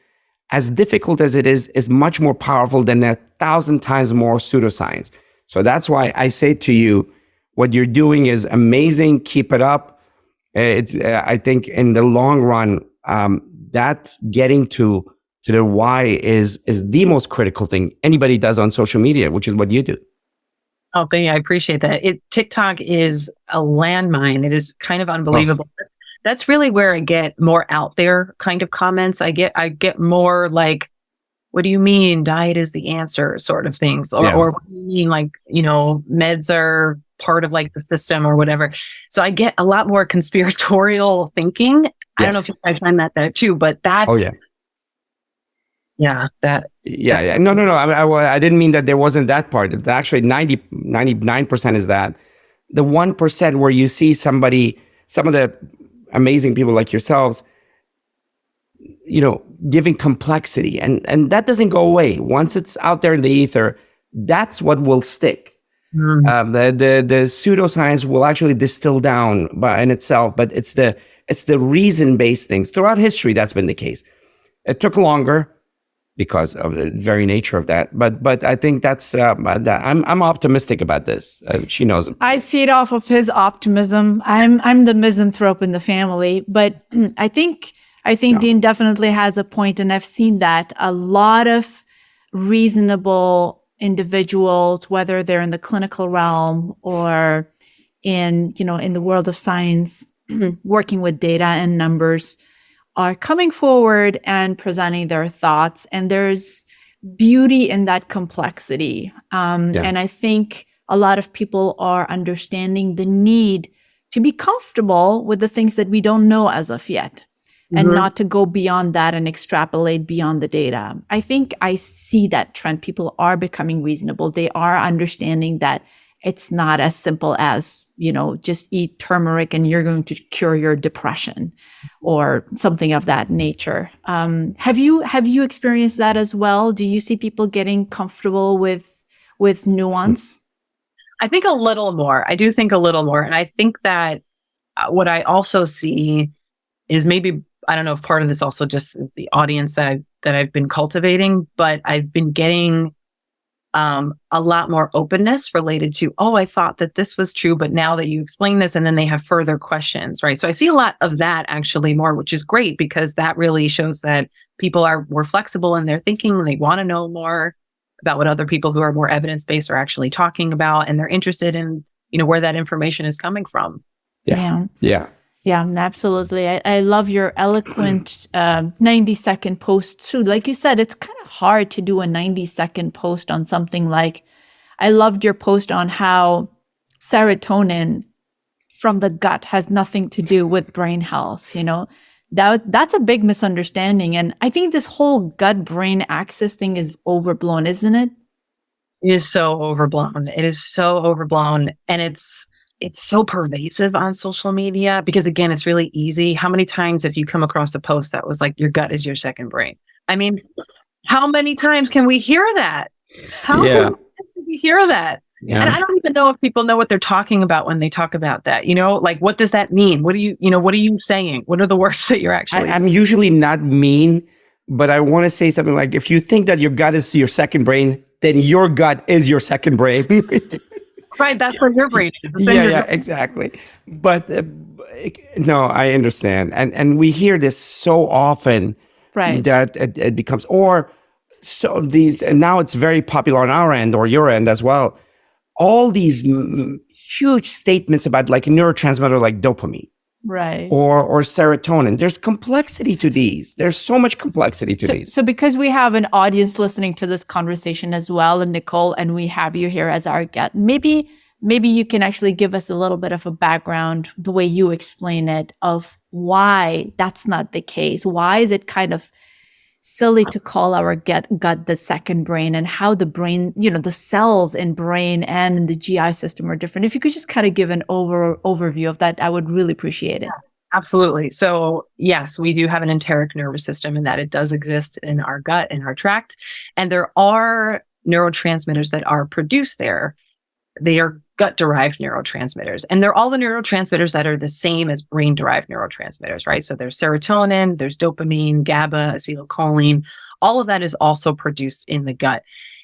as difficult as it is much more powerful than 1,000 times more pseudoscience. So that's why I say to you, what you're doing is amazing. Keep it up. I think in the long run, that getting to the why is the most critical thing anybody does on social media, which is what you do. Oh, thank you. I appreciate that. TikTok is a landmine. It is kind of unbelievable. Oh. That's really where I get more out there kind of comments. I get more like, what do you mean diet is the answer sort of things? Or what do you mean like, meds are part of like the system or whatever. So I get a lot more conspiratorial thinking. Yes. I don't know if I find that there too, but that's... Oh, yeah. Yeah, No. I didn't mean that there wasn't that part. It's actually 99% is that. The 1% where you see some of the amazing people like yourselves, giving complexity, and that doesn't go away. Once it's out there in the ether, that's what will stick. Mm. The pseudoscience will actually distill down in itself, but it's the reason-based things. Throughout history, that's been the case. It took longer because of the very nature of that. But I think that's I'm optimistic about this. She knows it. I feed off of his optimism. I'm the misanthrope in the family, but I think Dean definitely has a point, and I've seen that a lot of reasonable individuals, whether they're in the clinical realm or in the world of science, working with data and numbers, are coming forward and presenting their thoughts. And there's beauty in that complexity. And I think a lot of people are understanding the need to be comfortable with the things that we don't know as of yet, and not to go beyond that and extrapolate beyond the data. I think I see that trend. People are becoming reasonable. They are understanding that it's not as simple as, just eat turmeric and you're going to cure your depression or something of that nature. Have you experienced that as well? Do you see people getting comfortable with nuance? I think a little more. I do think a little more. And I think that what I also see is maybe, I don't know if part of this also just is the audience that I've been cultivating, but I've been getting a lot more openness related to, I thought that this was true, but now that you explain this, and then they have further questions, right? So I see a lot of that actually more, which is great, because that really shows that people are more flexible in their thinking, and they want to know more about what other people who are more evidence-based are actually talking about, and they're interested in, where that information is coming from. Yeah, absolutely. I love your eloquent 90-second post too. Like you said, it's kind of hard to do a 90-second post on something like, I loved your post on how serotonin from the gut has nothing to do with brain health. That's a big misunderstanding. And I think this whole gut-brain axis thing is overblown, isn't it? It is so overblown. And it's so pervasive on social media because, again, it's really easy. How many times have you come across a post that was like, your gut is your second brain? I mean, how many times can we hear that? How many times can we hear that? And I don't even know if people know what they're talking about when they talk about that. Like, what does that mean? What are you saying? What are the words that you're actually saying? I'm usually not mean, but I want to say something like, if you think that your gut is your second brain, then your gut is your second brain. Right, that's what your brain is. Yeah, exactly. But no, I understand. And we hear this so often, Right. that it becomes, or so these, and now it's very popular on our end or your end as well. All these huge statements about like a neurotransmitter like dopamine. Right. Or serotonin. There's complexity to these. There's so much complexity to these. So because we have an audience listening to this conversation as well, and Nicole, and we have you here as our guest, maybe you can actually give us a little bit of a background, the way you explain it, of why that's not the case. Why is it kind of silly to call our gut the second brain, and how the brain, the cells in brain and in the GI system are different? If you could just kind of give an overview of that, I would really appreciate it. Absolutely. So yes, we do have an enteric nervous system, and that it does exist in our gut, in our tract. And there are neurotransmitters that are produced there. They are gut-derived neurotransmitters. And they're all the neurotransmitters that are the same as brain-derived neurotransmitters, right? So there's serotonin, there's dopamine, GABA, acetylcholine. All of that is also produced in the gut.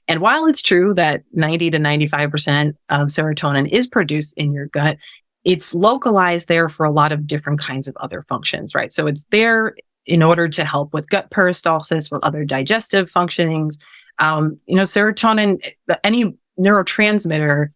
And while it's true that 90 to 95% of serotonin is produced in your gut, it's localized there for a lot of different kinds of other functions, right? So it's there in order to help with gut peristalsis, with other digestive functionings. Serotonin, any neurotransmitter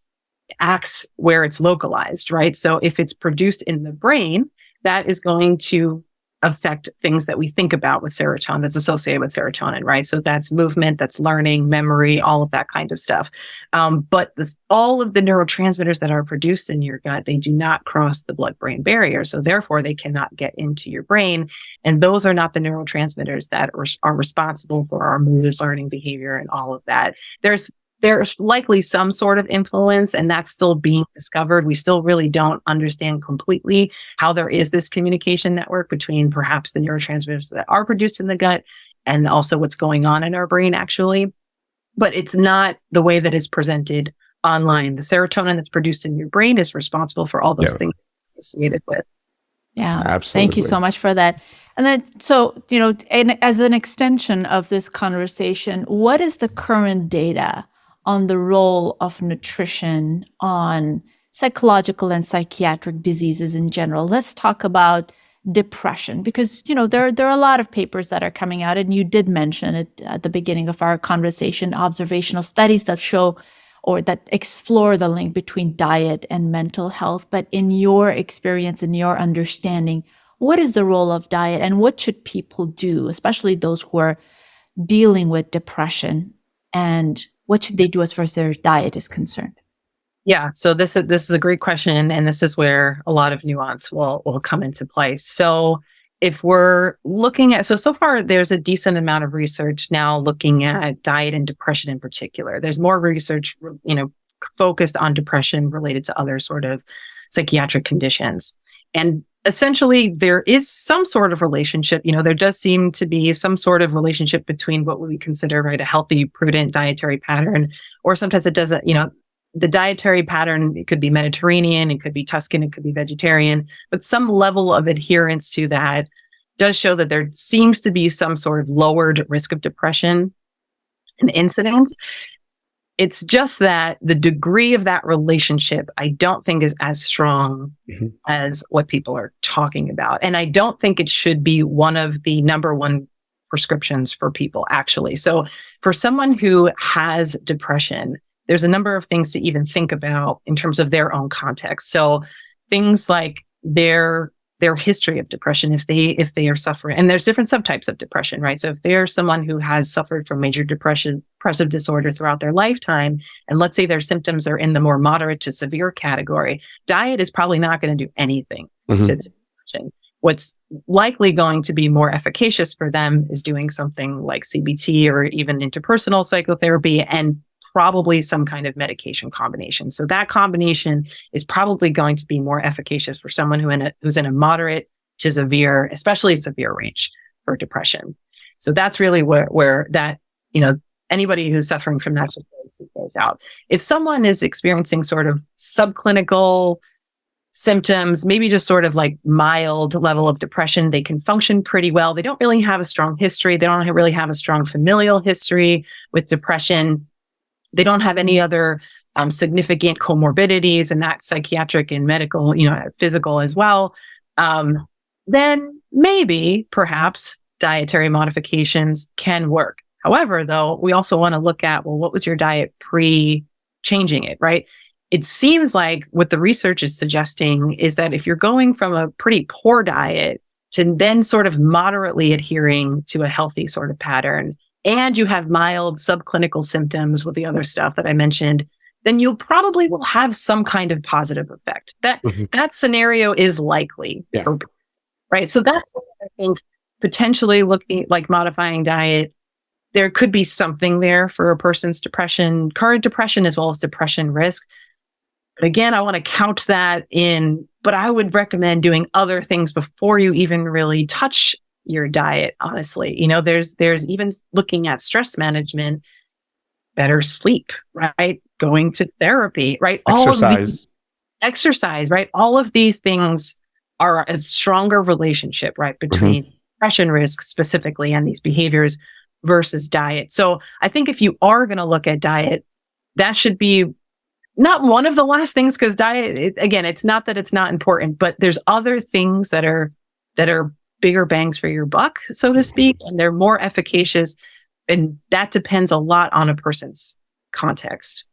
acts where it's localized, right? So if it's produced in the brain, that is going to affect things that we think about with serotonin, that's associated with serotonin, right? So that's movement, that's learning, memory, all of that kind of stuff. But all of the neurotransmitters that are produced in your gut, they do not cross the blood-brain barrier. So therefore, they cannot get into your brain. And those are not the neurotransmitters that are responsible for our mood, learning, behavior, and all of that. There's likely some sort of influence, and that's still being discovered. We still really don't understand completely how there is this communication network between perhaps the neurotransmitters that are produced in the gut and also what's going on in our brain, actually. But it's not the way that it's presented online. The serotonin that's produced in your brain is responsible for all those things associated with. Yeah, absolutely. Thank you so much for that. And then, so, as an extension of this conversation, what is the current data on the role of nutrition on psychological and psychiatric diseases in general? Let's talk about depression, because there are a lot of papers that are coming out, and you did mention it at the beginning of our conversation, observational studies that show or that explore the link between diet and mental health. But in your experience, in your understanding, what is the role of diet, and what should people do, especially those who are dealing with depression, and what should they do as far as their diet is concerned? Yeah, so this is a great question, and this is where a lot of nuance will come into play. So if we're looking at, so far there's a decent amount of research now looking at diet and depression in particular. There's more research, focused on depression related to other sort of psychiatric conditions. And essentially, there is some sort of relationship. There does seem to be some sort of relationship between what we consider, right, a healthy, prudent dietary pattern, or sometimes it doesn't, the dietary pattern, it could be Mediterranean, it could be Tuscan, it could be vegetarian, but some level of adherence to that does show that there seems to be some sort of lowered risk of depression and incidence. It's just that the degree of that relationship, I don't think is as strong as what people are talking about. And I don't think it should be one of the number one prescriptions for people, actually. So for someone who has depression, there's a number of things to even think about in terms of their own context. So things like their history of depression, if they are suffering, and there's different subtypes of depression, right? So if they're someone who has suffered from major depressive disorder throughout their lifetime, and let's say their symptoms are in the more moderate to severe category, diet is probably not going to do anything to the depression. What's likely going to be more efficacious for them is doing something like CBT or even interpersonal psychotherapy, and probably some kind of medication combination. So that combination is probably going to be more efficacious for someone who's in a moderate to severe, especially severe range for depression. So that's really where that, anybody who's suffering from that should really seek those out. If someone is experiencing sort of subclinical symptoms, maybe just sort of like mild level of depression, they can function pretty well. They don't really have a strong history. They don't really have a strong familial history with depression. They don't have any other significant comorbidities, and that's psychiatric and medical, physical as well. Then maybe, perhaps, dietary modifications can work. However, though, we also want to look at, well, what was your diet pre-changing it, right? It seems like what the research is suggesting is that if you're going from a pretty poor diet to then sort of moderately adhering to a healthy sort of pattern, and you have mild subclinical symptoms with the other stuff that I mentioned, then you probably will have some kind of positive effect. That scenario is likely, right? So that's what I think, potentially looking like modifying diet, there could be something there for a person's current depression, as well as depression risk. But again, I want to count that in, but I would recommend doing other things before you even really touch your diet, honestly. There's even looking at stress management, better sleep, right? Going to therapy, right? Exercise, right? All of these things are a stronger relationship, right? Between depression risk specifically and these behaviors versus diet. So I think if you are going to look at diet, that should be not one of the last things, because diet, again, it's not that it's not important, but there's other things that are bigger bangs for your buck, so to speak, and they're more efficacious. And that depends a lot on a person's context.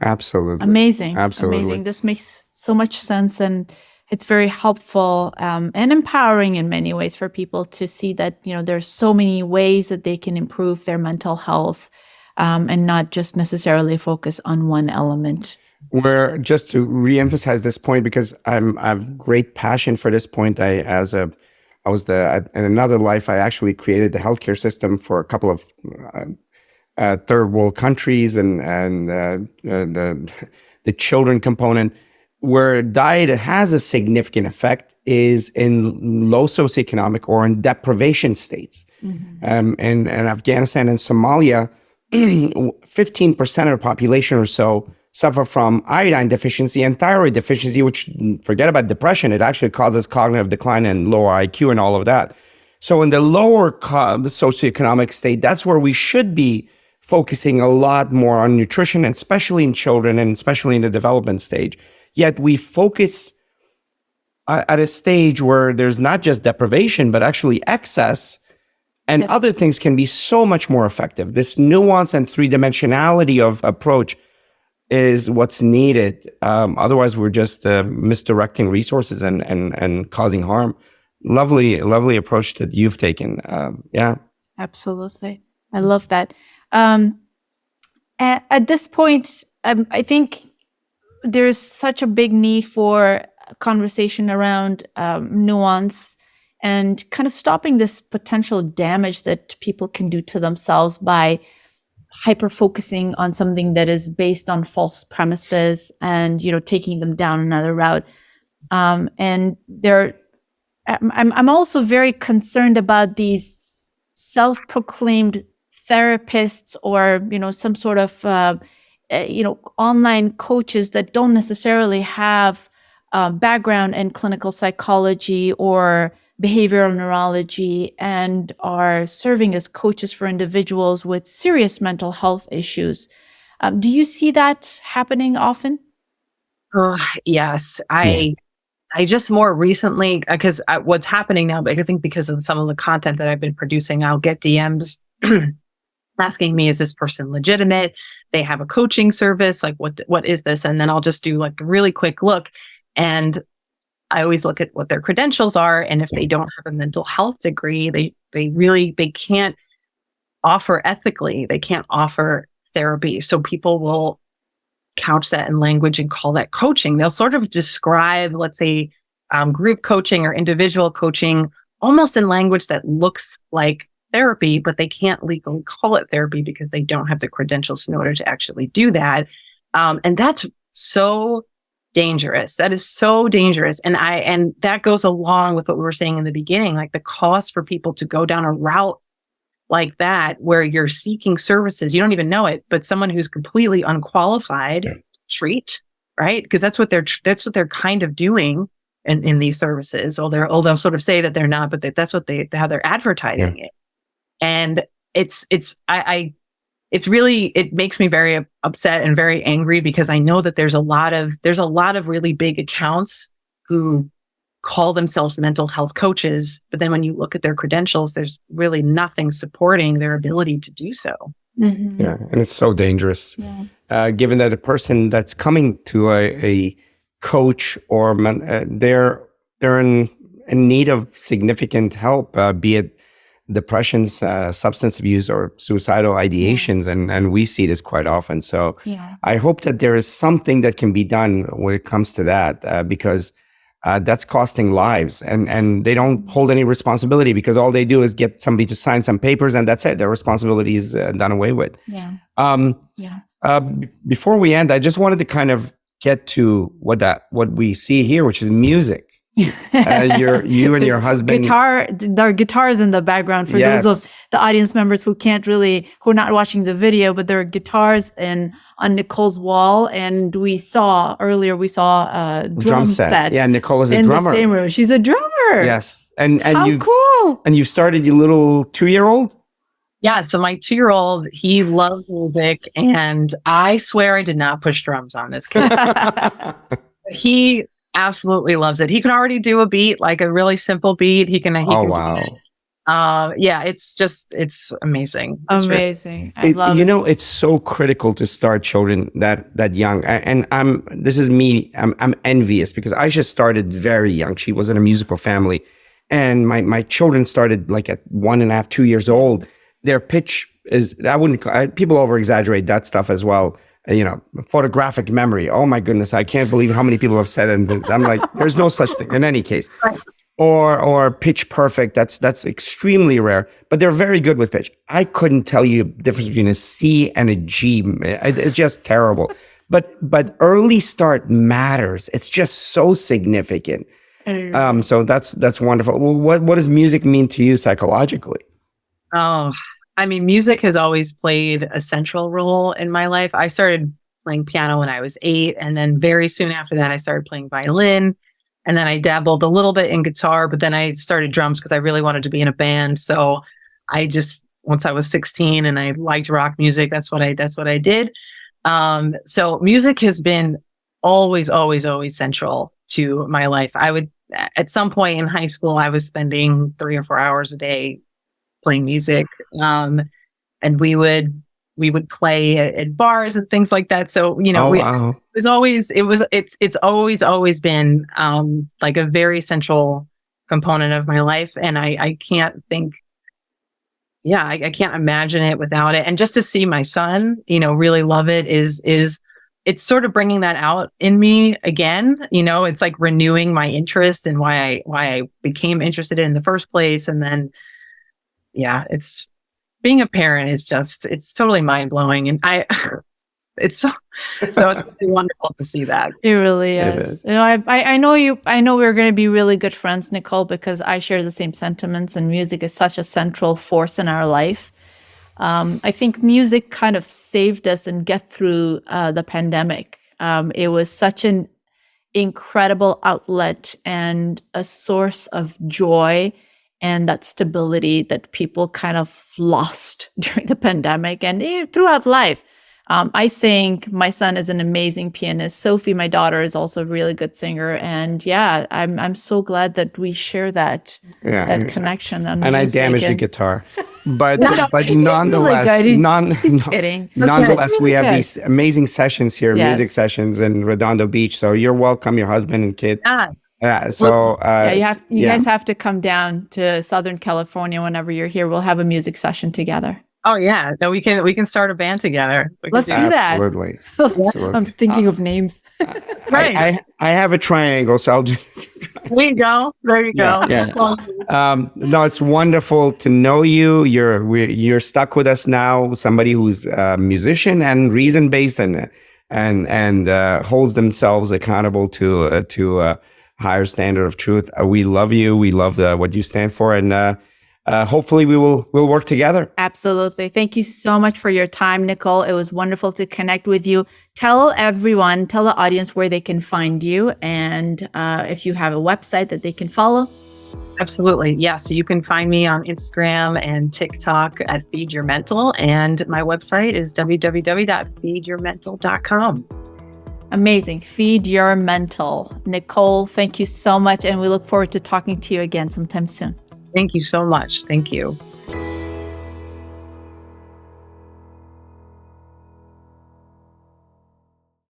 Absolutely. Amazing. Absolutely. Amazing. This makes so much sense. And it's very helpful and empowering in many ways for people to see that, there's so many ways that they can improve their mental health and not just necessarily focus on one element. Where, just to reemphasize this point, because I have great passion for this point. In another life, I actually created the healthcare system for a couple of third world countries, and the children component, where diet has a significant effect is in low socioeconomic or in deprivation states. In Afghanistan and Somalia, 15% of the population or so suffer from iodine deficiency and thyroid deficiency, which, forget about depression, it actually causes cognitive decline and lower IQ and all of that. So in the lower socioeconomic state, that's where we should be focusing a lot more on nutrition, and especially in children and especially in the development stage. Yet we focus at a stage where there's not just deprivation, but actually excess, and other things can be so much more effective. This nuance and three-dimensionality of approach is what's needed. Otherwise, we're just misdirecting resources and causing harm. Lovely approach that you've taken. Absolutely. I love that. At this point, I think there's such a big need for a conversation around nuance and kind of stopping this potential damage that people can do to themselves by hyper focusing on something that is based on false premises and, taking them down another route. And I'm also very concerned about these self-proclaimed therapists or, some sort of, online coaches that don't necessarily have background in clinical psychology or behavioral neurology and are serving as coaches for individuals with serious mental health issues. Do you see that happening often? Yes. I just more recently, because what's happening now, I think because of some of the content that I've been producing, I'll get DMs asking me, is this person legitimate? They have a coaching service. Like, what is this? And then I'll just do like a really quick look. And I always look at what their credentials are. And if they don't have a mental health degree, they can't offer ethically. They can't offer therapy. So people will couch that in language and call that coaching. They'll sort of describe, let's say, group coaching or individual coaching almost in language that looks like therapy, but they can't legally call it therapy because they don't have the credentials in order to actually do that. And that's so dangerous. That is so dangerous. And that goes along with what we were saying in the beginning, like the cost for people to go down a route like that, where you're seeking services, you don't even know it, but someone who's completely unqualified treat, right? Because that's what they're kind of doing in these services. Or they'll sort of say that they're not, but that's what how they're advertising it. And it's really, it makes me very upset and very angry, because I know that there's a lot of really big accounts who call themselves mental health coaches, but then when you look at their credentials, there's really nothing supporting their ability to do so. Mm-hmm. Yeah, and it's so dangerous. Yeah. Given that a person that's coming to a coach or they're in need of significant help, be it depressions, substance abuse, or suicidal ideations, and we see this quite often. So I hope that there is something that can be done when it comes to that, because that's costing lives, and they don't hold any responsibility, because all they do is get somebody to sign some papers, and that's it. Their responsibility is done away with. Before we end, I just wanted to kind of get to what we see here, which is music. You and your husband. There are guitars in the background for those of the audience members who are not watching the video, but there are guitars on Nicole's wall. And we saw a drum set. Yeah, Nicole is a in drummer. The same room. She's a drummer. Yes. And how cool. And you started your little 2-year-old? Yeah. So my 2-year-old, he loves music, and I swear I did not push drums on this kid. He absolutely loves it. He can already do a beat, like a really simple beat. He can wow. Yeah, it's amazing. Amazing. I love it. It's so critical to start children that young. And I'm envious, because Aisha started very young. She was in a musical family, and my children started like at 1.5, 2 years old. Their pitch is, people over exaggerate that stuff as well. Photographic memory. Oh my goodness, I can't believe how many people have said it. And I'm like, there's no such thing in any case. Or pitch perfect. That's extremely rare, but they're very good with pitch. I couldn't tell you the difference between a C and a G. It's just terrible. But early start matters. It's just so significant. So that's wonderful. Well, what does music mean to you psychologically? Oh, I mean, music has always played a central role in my life. I started playing piano when I was 8, and then very soon after that, I started playing violin, and then I dabbled a little bit in guitar, but then I started drums because I really wanted to be in a band. So once I was 16 and I liked rock music, that's what I did. So music has been always central to my life. At some point in high school, I was spending 3 or 4 hours a day playing music, and we would play at bars and things like that. So wow. It's always been like a very central component of my life, and I can't think. Yeah, I can't imagine it without it. And just to see my son, really love it is it's sort of bringing that out in me again. It's like renewing my interest and why I became interested in the first place, and then. Yeah, it's being a parent is it's totally mind blowing, and it's really wonderful to see that. It really is. I know we're going to be really good friends, Nicole, because I share the same sentiments, and music is such a central force in our life. I think music kind of saved us and get through the pandemic. It was such an incredible outlet and a source of joy and that stability that people kind of lost during the pandemic and throughout life. I sing. My son is an amazing pianist. Sophie, my daughter, is also a really good singer. And yeah, I'm so glad that we share that connection. And I damaged the guitar. But nonetheless, nonetheless, we have these amazing sessions here, music sessions in Redondo Beach. So you're welcome, your husband and kid. Yeah. So you guys have to come down to Southern California whenever you're here. We'll have a music session together. Oh yeah, no, we can start a band together. Let's do that. Absolutely. I'm thinking of names. Right. I have a triangle, so I'll do. There you go. Yeah. No, it's wonderful to know you. You're stuck with us now. Somebody who's a musician and reason based and holds themselves accountable to higher standard of truth. We love you. We love what you stand for. And hopefully we'll work together. Absolutely. Thank you so much for your time, Nicole. It was wonderful to connect with you. Tell the audience where they can find you and if you have a website that they can follow. Absolutely. Yeah. So you can find me on Instagram and TikTok at Feed Your Mental. And my website is www.feedyourmental.com. Amazing. Feed Your Mental. Nicole, thank you so much. And we look forward to talking to you again sometime soon. Thank you so much. Thank you.